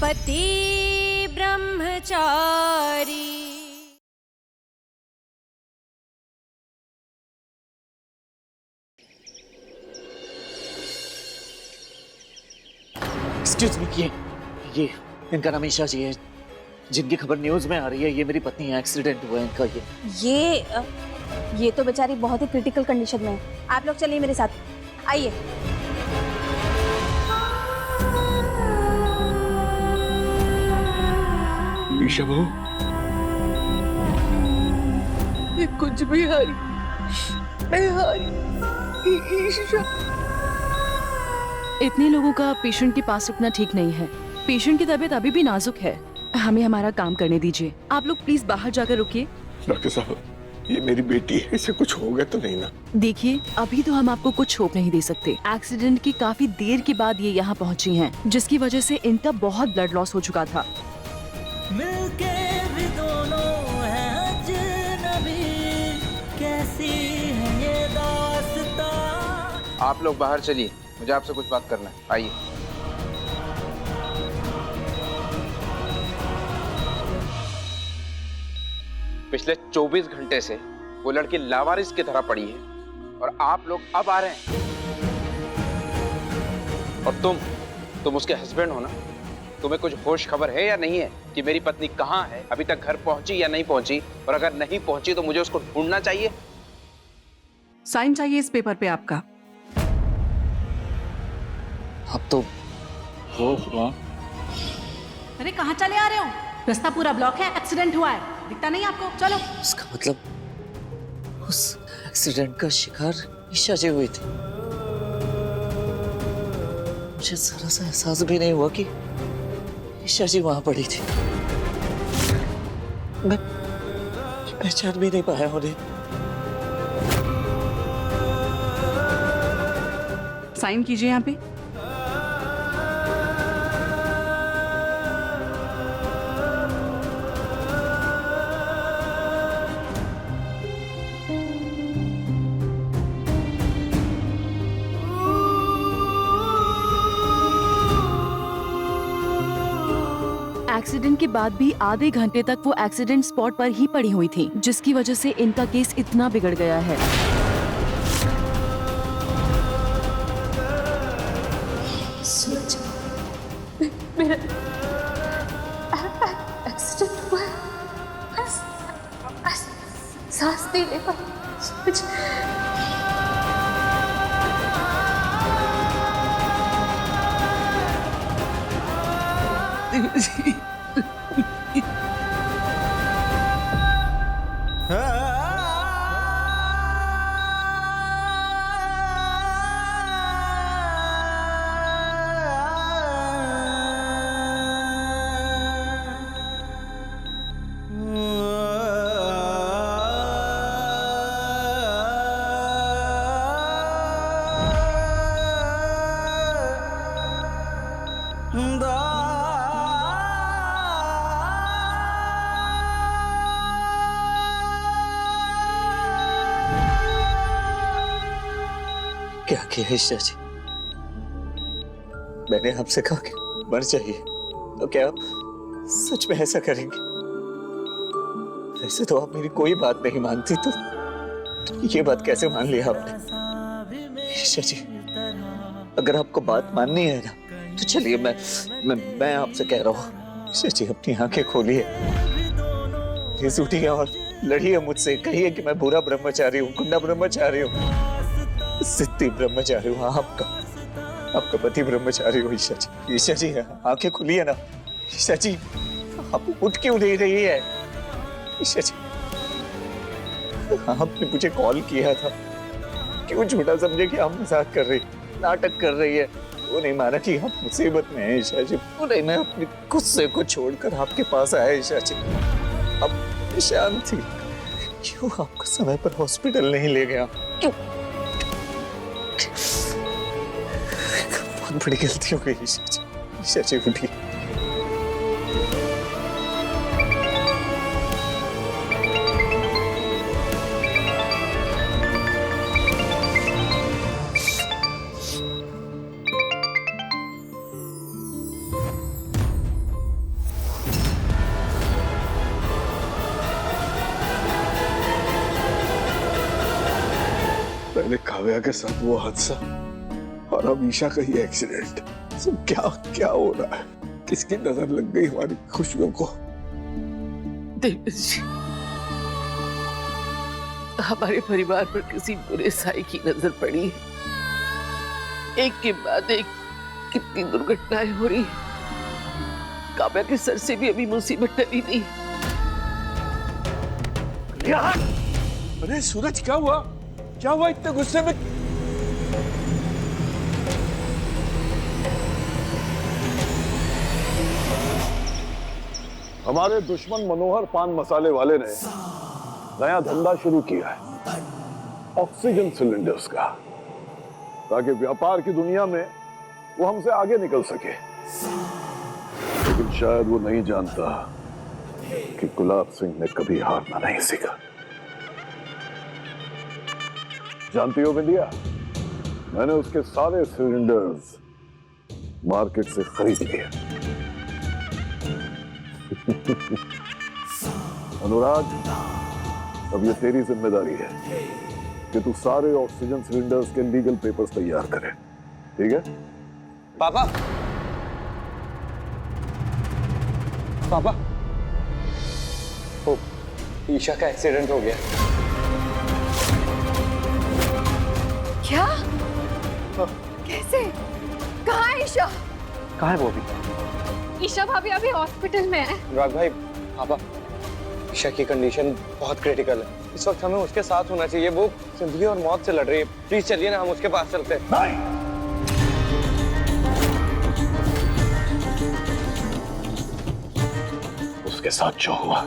पति ब्रह्मचारी। Excuse me, ये इनका नाम ईशा जी है, जिनकी खबर न्यूज में आ रही है। ये मेरी पत्नी है, एक्सीडेंट हुआ है इनका। ये तो बेचारी बहुत ही क्रिटिकल कंडीशन में है। आप लोग चलिए मेरे साथ, आइए। ईशा बहू, मैं कुछ भी हारी, मैं हारी। ईशा, इतने लोगों का पेशेंट के पास रुकना ठीक नहीं है। पेशेंट की तबीयत अभी भी नाजुक है। हमें हमारा काम करने दीजिए। आप लोग प्लीज बाहर जाकर रुकिए। डॉक्टर साहब, ये मेरी बेटी है, इसे कुछ हो गया तो नहीं ना? देखिए, अभी तो हम आपको कुछ होप नहीं दे सकते। एक्सीडेंट की काफी देर के बाद ये यहाँ पहुँची हैं, जिसकी वजह से इनका बहुत ब्लड लॉस हो चुका था। मिलके भी दोनों हैं अजनबी, कैसी है ये दास्तां। आप लोग बाहर चलिए, मुझे आपसे कुछ बात करना है। आइए। पिछले 24 घंटे से वो लड़की लावारिस की तरह पड़ी है और आप लोग अब आ रहे हैं। और तुम उसके हस्बैंड हो ना? तुम्हें कुछ होश खबर है या नहीं है कि मेरी पत्नी कहाँ है? अभी तक घर पहुंची या नहीं पहुंची? और अगर नहीं पहुंची तो मुझे उसको ढूंढना चाहिए। साइन चाहिए इस पेपर पे आपका। अब तो वो हुआ। अरे कहाँ चले आ रहे हो? रास्ता पूरा ब्लॉक है, एक्सीडेंट हुआ है, दिखता नहीं आपको? चलो। उसका मतलब उस एक्सीडेंट का शिकार ईशा जी हुई थी। मुझे जरा सा एहसास भी नहीं हुआ कि ईशा जी वहां पड़ी थी। मैं पहचान भी नहीं पाया उन्हें। साइन कीजिए यहाँ पे। एक्सीडेंट के बाद भी आधे घंटे तक वो एक्सीडेंट स्पॉट पर ही पड़ी हुई थी, जिसकी वजह से इनका केस इतना बिगड़ गया है। सूरज, मेरा एक्सीडेंट हुआ है। सांस नहीं ले पाई। सूरज, क्या किया ईशा जी? मैंने आपसे कहा कि मर जाइए, तो क्या आप सच में ऐसा करेंगे? वैसे तो आप मेरी कोई बात नहीं मानती, तो ये बात कैसे मान लिया आपने? ईशा जी, अगर आपको बात माननी है ना, तो चलिए मैं आपसे कह रहा हूँ, ईशा जी अपनी आंखें खोलिए, प्लीज उठिए और लड़िए मुझसे। कहिए कि मैं बुरा ब्रह्मचारी हूँ, गुंडा ब्रह्मचारी हूँ, सिद्धि ब्रह्मचारी हूँ, आपका पति ब्रह्मचारी हो। ईशा जी, ईशा जी आंखें खुली है ना? ईशा जी, आप उठ क्यों नहीं रही है? ईशा जी, आपने मुझे कॉल किया था, क्यों झूठा समझे कि आप मजाक कर रही, नाटक कर रही है? वो नहीं माना कि आप मुसीबत में हैं ईशा जी। वो नहीं, मैं अपने गुस्से को छोड़कर आपके पास आया ईशा जी। अब शांत थी, क्यों आपको समय पर हॉस्पिटल नहीं ले गया? क्यों? बहुत बड़ी गलती हो गई ईशा जी। ईशा जी उठिए। काव्या के साथ वो हादसा और अब ईशा का ही एक्सीडेंट, सब क्या क्या हो रहा है? किसकी नजर लग गई हमारी खुशियों को? देवेश जी, हमारे परिवार पर किसी बुरे साई की नजर पड़ी है। एक के बाद एक कितनी दुर्घटनाएं हो रही है। काव्या के सर से भी अभी मुसीबत टली नहीं। अरे सूरज, क्या हुआ? क्या हुआ इतने गुस्से में? हमारे दुश्मन मनोहर पान मसाले वाले ने नया धंधा शुरू किया है, ऑक्सीजन सिलेंडर्स का, ताकि व्यापार की दुनिया में वो हमसे आगे निकल सके। लेकिन शायद वो नहीं जानता कि गुलाब सिंह ने कभी हारना नहीं सीखा। जानती हो बिंदिया, मैंने उसके सारे सिलेंडर्स मार्केट से खरीद लिए। अनुराग, अब ये तेरी जिम्मेदारी है कि तू सारे ऑक्सीजन सिलेंडर्स के लीगल पेपर्स तैयार करे, ठीक है? पापा, पापा, ओ, ईशा का एक्सीडेंट हो गया। क्या? कैसे? कहाँ है ईशा? कहाँ है वो अभी? ईशा भाभी अभी हॉस्पिटल में है। अनुराग भाई, पापा, ईशा की कंडीशन बहुत क्रिटिकल है। इस वक्त हमें उसके साथ होना चाहिए। वो जिंदगी और मौत से लड़ रही है। प्लीज चलिए ना, हम उसके पास चलते हैं। नहीं, उसके साथ जो हुआ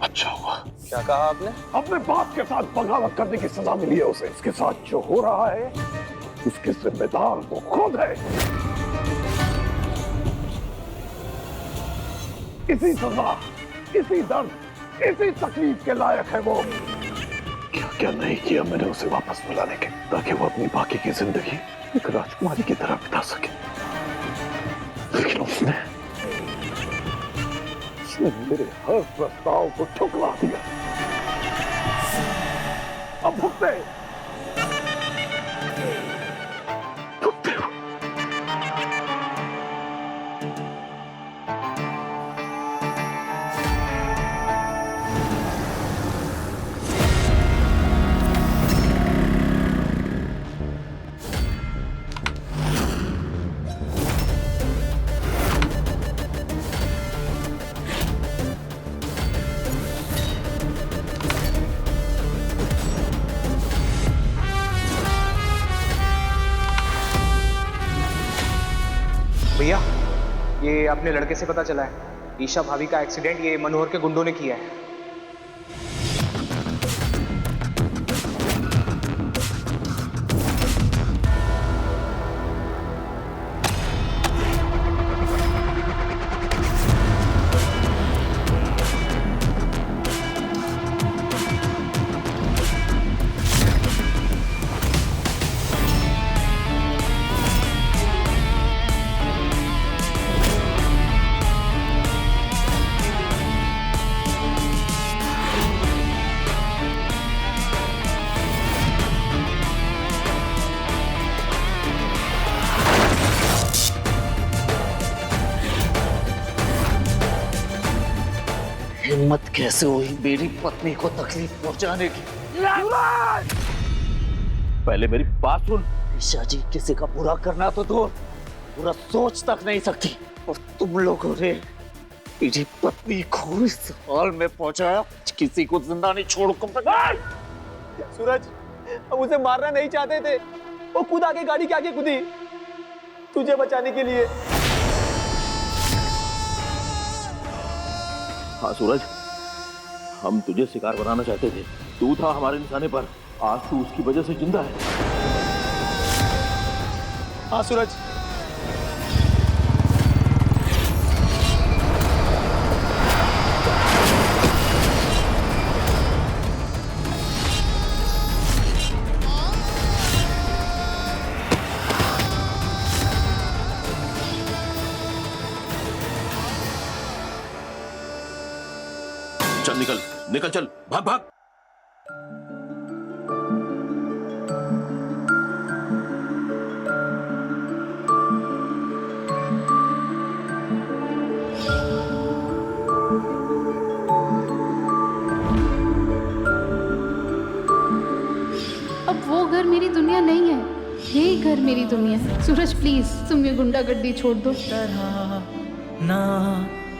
अच्छा हुआ। क्या कहा आपने? अपने बाप के साथ बगावत करने की सजा मिली है उसे। इसके साथ जो हो रहा है उसके जिम्मेदार वो खुद है। इसी सजा, इसी दर्द, इसी तकलीफ के लायक है वो। क्या क्या नहीं किया मैंने उसे वापस बुलाने के, ताकि वो अपनी बाकी की जिंदगी एक राजकुमारी की तरह बिता सके। लेकिन उसने मेरे हर प्रस्ताव को ठुकरा दिया। अब भुगते हो। भैया, ये अपने लड़के से पता चला है, ईशा भाभी का एक्सीडेंट ये मनोहर के गुंडों ने किया है। हिम्मत कैसे हुई मेरी पत्नी को तकलीफ पहुंचाने की? पहले मेरी बात सुन। ईशा जी, किसी का बुरा करना तो दो, बुरा सोच तक नहीं सकती, और तुम लोगों ने मेरी पत्नी को इस हाल में पहुंचाया। किसी को जिंदा नहीं छोड़ूंगा। सूरज, हम उसे मारना नहीं चाहते थे, वो खुद आके गाड़ी के आगे कूदी तुझे बचाने के लिए। हाँ सूरज, हम तुझे शिकार बनाना चाहते थे। तू था हमारे निशाने पर, आज तू उसकी वजह से जिंदा है। हाँ सूरज, चल निकल, निकल चल, भाग भाग। मेरी दुनिया है। सूरज प्लीज तुम ये गुंडागर्दी छोड़ दो। ना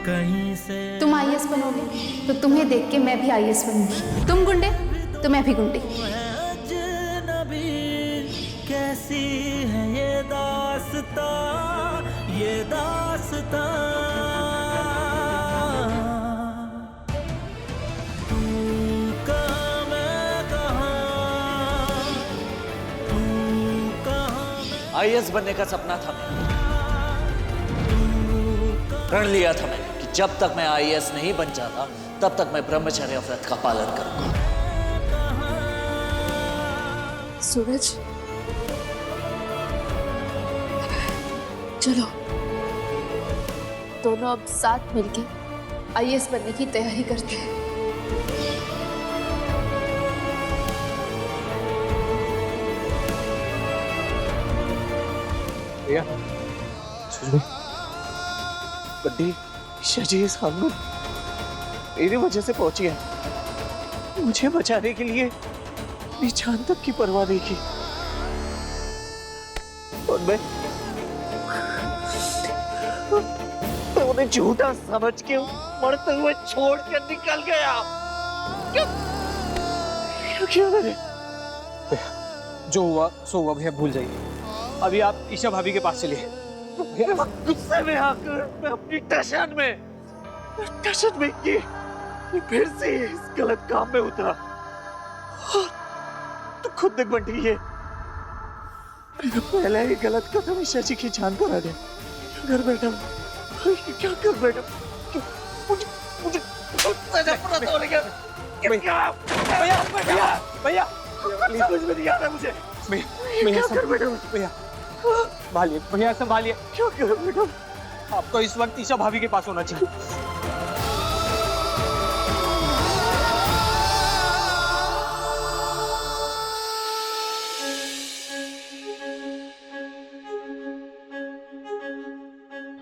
कहीं से तुम आईएएस बनोगे तो तुम्हें देख के मैं भी आईएएस बनूंगी। तुम गुंडे तो मैं भी गुंडी। अजनबी कैसी है ये दास्तां, ये दास्तां। तू कहाँ मैं कहाँ, तू कहाँ। आईएएस बनने का सपना था मेरा। प्रण लिया था मैंने कि जब तक मैं आईएएस नहीं बन जाता तब तक मैं ब्रह्मचर्य व्रत का पालन करूंगा। सूरज चलो दोनों अब साथ मिलके आईएएस बनने की तैयारी करते हैं। भैया बड्डी ईशा जी इस हाल में मेरी वजह से पहुंची है। मुझे बचाने के लिए अपनी जान तक की परवाह नहीं की। और मैं उन्हें झूठा समझ के मरते हुए छोड़ कर निकल गया। क्यों किया मैंने? जो हुआ सो हुआ भैया, भूल जाइए। अभी आप ईशा भाभी के पास चलिए। गुस्से में आकर मैं अपनी टशन में कि फिर से इस गलत काम में उतरा। तो खुद देख बंटी, ये पहला ही गलत कदम ईशा जी की जान पर आ गया। क्या कर बैठा मुझे सजा पड़ा तो लगा। भैया भैया भैया समझ में नहीं आ रहा मुझे। भैया कर बैठो भैया, संभालिए भैया, संभालिए। क्या कर बैठा? आपको इस वक्त ईशा भाभी के पास होना चाहिए।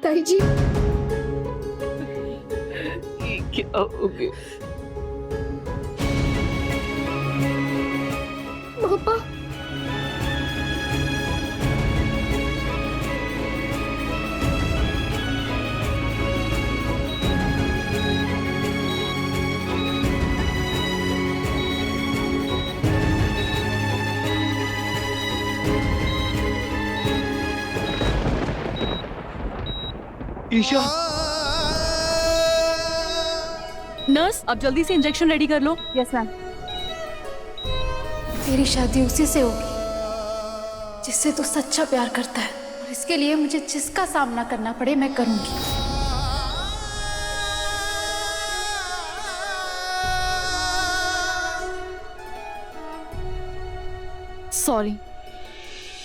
ताई जी ये क्या हो गया? पापा ईशा नर्स अब जल्दी से इंजेक्शन रेडी कर लो। Yes ma'am. तेरी शादी उसी से होगी जिससे तू सच्चा प्यार करता है, और इसके लिए मुझे जिसका सामना करना पड़े मैं करूंगी। सॉरी,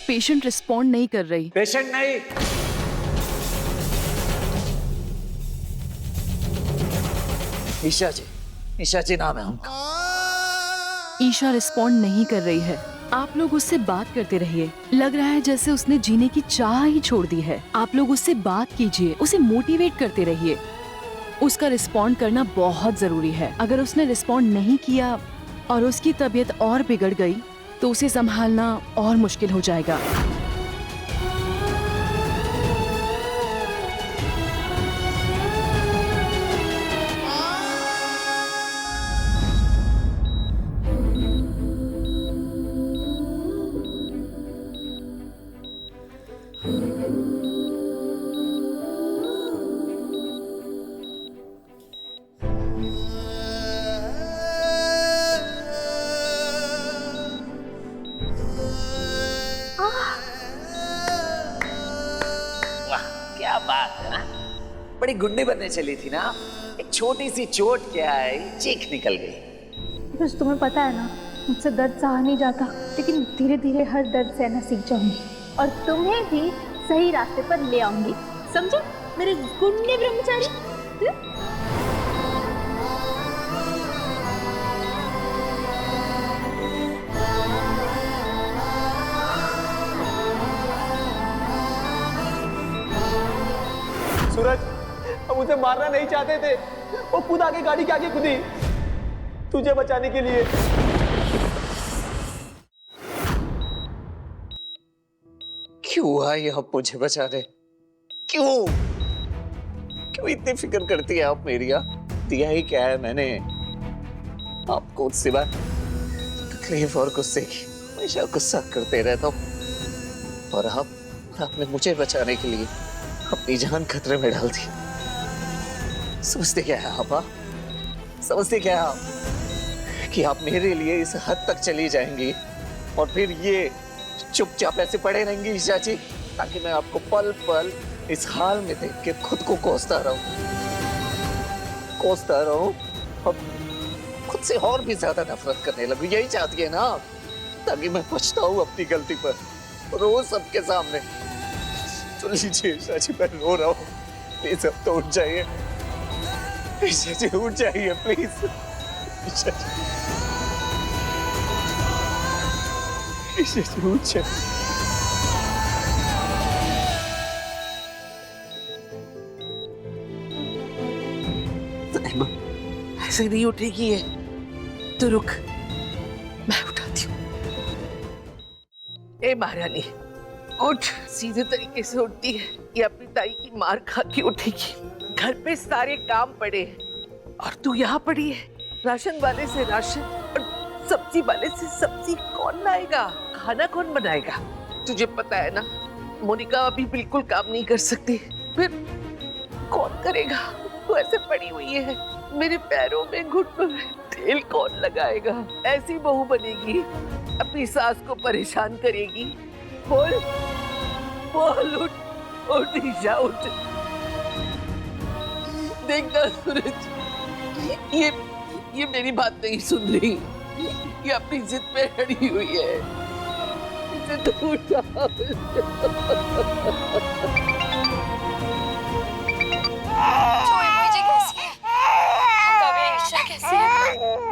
पेशेंट रिस्पॉन्ड नहीं कर रही। पेशेंट नहीं, ईशा जी नाम है उनका। ईशा रिस्पॉन्ड नहीं कर रही है। आप लोग उससे बात करते रहिए। लग रहा है जैसे उसने जीने की चाह ही छोड़ दी है। आप लोग उससे बात कीजिए, उसे मोटिवेट करते रहिए। उसका रिस्पॉन्ड करना बहुत जरूरी है। अगर उसने रिस्पॉन्ड नहीं किया और उसकी तबीयत और बिगड़ गई तो उसे संभालना और मुश्किल हो जाएगा। क्या बात है ना, बड़ी गुंडी बनने चली थी ना। एक छोटी सी चोट क्या है, चीख निकल गई। बस तुम्हें पता है ना, मुझसे दर्द सहा नहीं जाता, लेकिन धीरे धीरे हर दर्द सहना सीख जाऊंगी और तुम्हें भी सही रास्ते पर ले आऊंगी। समझे मेरे गुंडे ब्रह्मचारी? सूरज, हम उसे मारना नहीं चाहते थे, वो खुद आके गाड़ी के आगे कूदी तुझे बचाने के लिए। क्यों आई आप मुझे बचाने? क्यों क्यों इतनी फिक्र करती है आप मेरी? दिया ही क्या है मैंने आपको? उससे बात तकलीफ और गुस्से की हमेशा गुस्सा करते रहता हूँ, और आपने मुझे बचाने के लिए अपनी जान खतरे में डाल दी। समझते क्या है आप? समझते क्या है आप कि आप मेरे लिए इस हद तक चली जाएंगी और फिर ये चुपचाप ऐसे पड़े रहेंगी ईशा जी, ताकि मैं आपको पल पल इस हाल में देख के खुद को कोसता रहूं और खुद से और भी ज्यादा नफरत करने लगूं? यही चाहती है ना आप? ताकि मैं पछताऊं अपनी गलती पर रोज सबके सामने। तो लीजिए ईशा जी, मैं रो रहा हूँ, प्लीज अब तो उठ जाइए। ईशा जी उठ जाइए प्लीज। ईशा जी, ईशा जी उठ जाइए। ऐसे नहीं उठेगी ये, तो रुक, मैं उठाती हूँ। ए महारानी, उठ। सीधे तरीके से उठती है, ये अपनी ताई की मार खा के उठेगी। घर पे सारे काम पड़े और तू यहाँ पड़ी है। राशन वाले से राशन और सब्जी वाले से सब्जी कौन लाएगा? खाना कौन बनाएगा? तुझे पता है ना, मोनिका अभी बिल्कुल काम नहीं कर सकती, फिर कौन करेगा? तू ऐसे पड़ी हुई है, मेरे पैरों में घुटनों में तेल कौन लगाएगा? ऐसी बहू बनेगी, अपनी सास को परेशान करेगी। बोल बोल, उठ ईशा, उठ। देखना सूरज, ये मेरी बात नहीं सुन रही, ये अपनी जिद पे अड़ी हुई है। इसे दूर जाओ।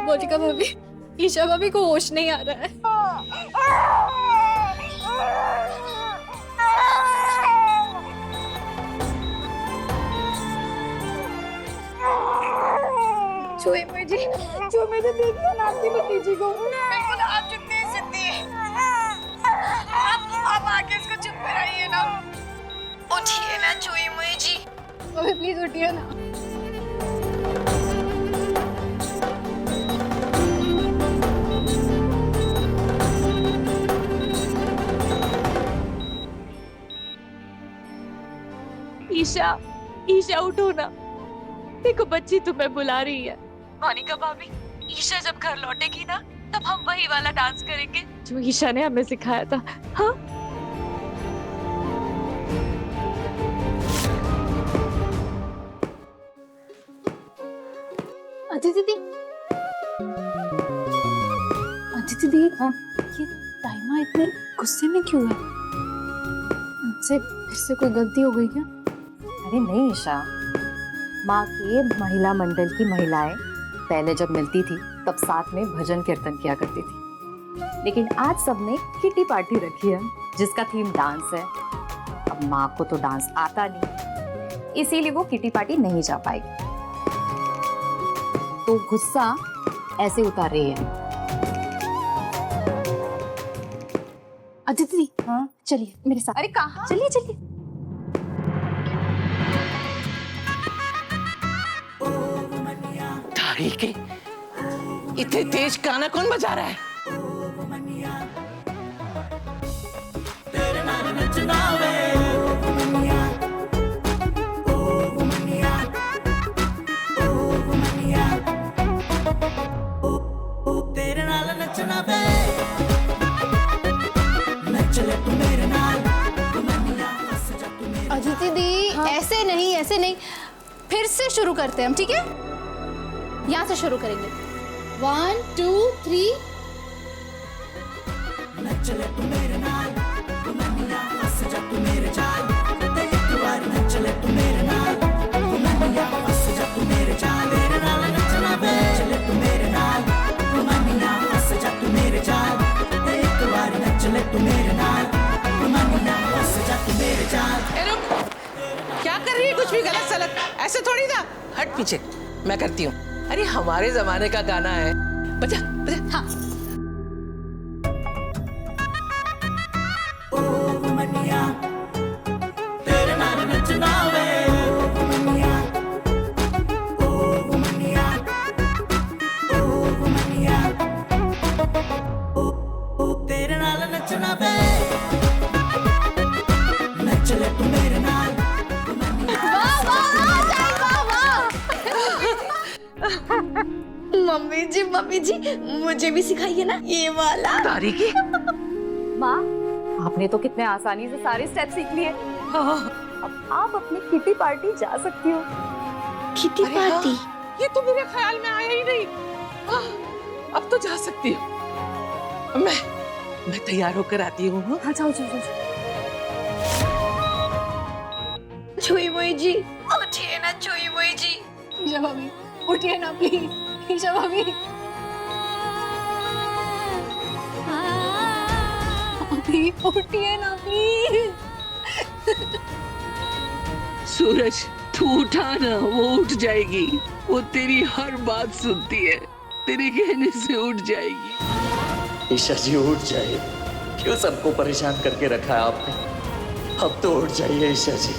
मोनिका भाभी, ईशा भाभी को होश नहीं आ रहा है। छुए मुझे, छुए मुझे, देखिए ना आपकी भतीजी को। बिल्कुल आप चुप नहीं सकती, आप आके इसको चुप कराइए ना। उठिए ना छुए मुझे, प्लीज उठिए ना। ईशा, ईशा उठो ना, देखो बच्ची तुम्हें बुला रही है। मोनिका भाभी, ईशा जब घर लौटेगी ना, तब हम वही वाला डांस करेंगे जो ईशा ने हमें सिखाया था। हाँ? अदिति दी, अदिति दी, ये ताइमा इतने गुस्से में क्यों है? मुझसे फिर से कोई गलती हो गई क्या? अरे नहीं ईशा, माँ के महिला मंडल की महिलाएं पहले जब मिलती थी तब साथ में भजन कीर्तन किया करती थी, लेकिन आज सबने किटी पार्टी रखी है जिसका थीम डांस है। अब माँ को तो डांस आता नहीं, इसीलिए वो किटी पार्टी नहीं जा पाएगी, तो गुस्सा ऐसे उतार रही है। अदिति दी, हाँ चलिए मेरे साथ। अरे कहाँ? चलिए चलिए। के इतने तेज गाना कौन बजा रहा है? तेरे नाल नचना वे, नच ले तू मेरे नाल। अदिति दी, ऐसे नहीं, ऐसे नहीं, फिर से शुरू करते हैं हम, ठीक है? यहाँ से शुरू करेंगे। 1 2 3। नच ले तू मेरे नाल, तू मनिया फस जा तू मेरे जाल। ते एक बार नच ले तू मेरे नाल, तू मनिया फस जा तू मेरे जाल। तेरे नाल नचना वे, नच ले तू मेरे नाल, तू मनिया फस जा तू मेरे जाल। ते एक बार नच ले तू मेरे नाल, तू मनिया फस जा तू मेरे जाल। क्या कर रही है? कुछ भी गलत सलत ऐसे थोड़ी था। हट पीछे, मैं करती हूँ। अरे हमारे जमाने का गाना है, बजा बजा। हाँ। ओ मनिया मम्मी जी मुझे भी सिखाइए ना ये वाला। तारीकी माँ, आपने तो कितने आसानी से सारे स्टेप सीख लिए। अब आप अपनी किटी पार्टी जा सकती हो। Kitty party? ये तो मेरे ख्याल में आया ही नहीं। अब तो जा सकती हूँ। मैं तैयार होकर आती हूँ। हाँ जाओ जाओ जाओ। छुई मुई जी उठिए ना, छुई मुई जी। ईशा भाभी उठिए ना प्लीज, ईशा भाभी। उठिए ना प्लीज। सूरज तू उठा ना, वो उठ जाएगी। वो तेरी हर बात सुनती है, तेरे कहने से उठ जाएगी। ईशा जी उठ जाइए, क्यों सबको परेशान करके रखा है आपने? अब तो उठ जाइए ईशा जी।